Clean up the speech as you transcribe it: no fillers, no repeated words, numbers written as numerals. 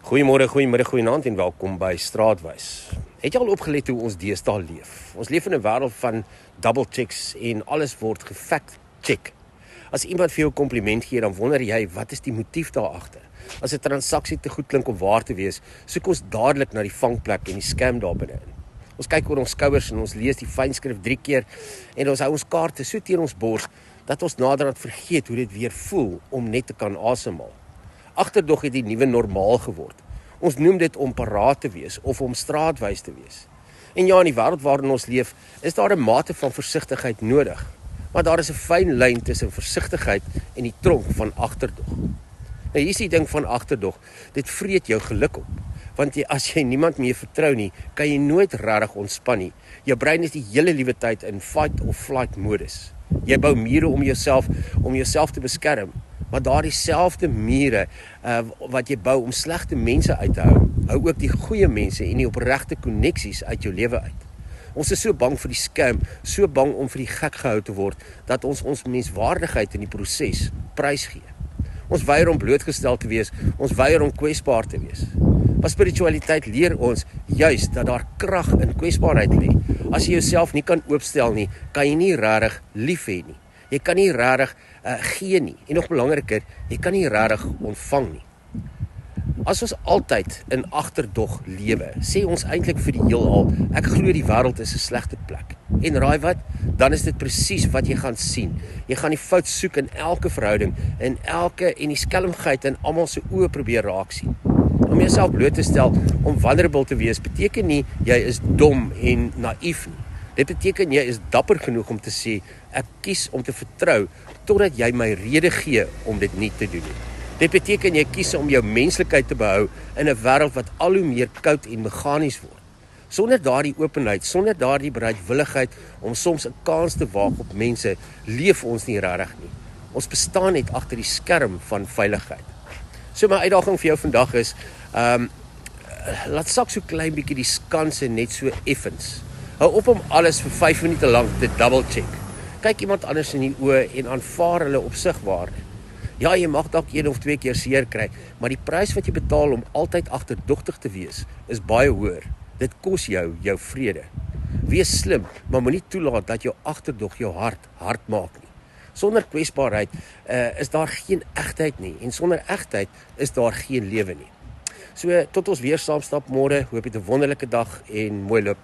Goeiemôre, goeiemiddag, goeienaand en welkom by Straatwys. Het jy al opgelet hoe ons deesdae leef? Ons leef in 'n wêreld van double checks en alles word gefact check. As iemand vir jou 'n kompliment gee, dan wonder jy, wat is die motief daar agter? As 'n transaksie te goed klink om waar te wees, soek ons dadelik na die vangplek en die scam daar binne-in. Ons kyk oor ons skouers en ons lees die fynskrif 3 keer en ons hou ons kaarte so teen ons bors dat ons naderhand vergeet hoe dit weer voel om net te kan asemhaal. Agterdog het die nuwe normaal geword. Ons noem dit om paraat te wees of om straatwys te wees. En ja, in die wêreld waarin ons leef, is daar 'n mate van versigtigheid nodig. Maar daar is 'n fyn lyn tussen versigtigheid en die tronk van agterdog. Nou hier is die ding van agterdog, dit vreet jou geluk op. Want as jy niemand meer vertrou nie, kan jy nooit regtig ontspan nie. Jou brein is die hele liewe tyd in fight of flight modus. Jy bou mure om jouself te beskerm. Maar daardie selfde mure wat jy bou om slegte mense uit te hou ook die goeie mense en die opregte koneksies uit jou lewe uit. Ons is so bang vir die scam, so bang om vir die gek gehou te word, dat ons menswaardigheid in die proses prysgee. Ons weier om blootgestel te wees, ons weier om kwesbaar te wees. Maar spiritualiteit leer ons juis dat daar krag in kwesbaarheid lê. As jy jouself nie kan oopstel nie, kan jy nie regtig lief hê nie. Jy kan nie regtig gee nie. En nog belangriker, jy kan nie regtig ontvang nie. As ons altyd in agterdog lewe, sê ons eintlik vir die heelal, ek glo die wêreld is 'n slegte plek. En raai wat? Dan is dit presies wat jy gaan sien. Jy gaan die fout soek in elke verhouding, in die skelmgheid in almal se oë probeer raak sien. Om jouself bloot te stel, om vulnerable te wees, beteken nie jy is dom en naïef nie. Dit beteken jy is dapper genoeg om te sê, ek kies om te vertrou, totdat jy my rede gee om dit nie te doen nie. Dit beteken jy kies om jou menslikheid te behou in 'n wêreld wat al hoe meer koud en meganies word. Sonder daardie openheid, sonder daardie bereidwilligheid om soms 'n kans te waag op mense, leef ons nie regtig nie. Ons bestaan net agter die skerm van veiligheid. So my uitdaging vir jou vandag is, laat sak so klein bietjie die skanse net so effens. Hou op om alles vir 5 minute lank te double check. Kyk iemand anders in die oë en aanvaar hulle opsigwaarde. Ja, jy mag dalk 1 of 2 keer seer kry, maar die prys wat jy betaal om altyd agterdogtig te wees, is baie hoër. Dit kos jou vrede. Wees slim, maar moenie toelaat dat jou agterdog jou hard maak nie. Sonder kwesbaarheid is daar geen egtheid nie, en sonder egtheid is daar geen lewe nie. So, tot ons weer saam stap môre, hoop jy 'n wonderlike dag en mooi loop.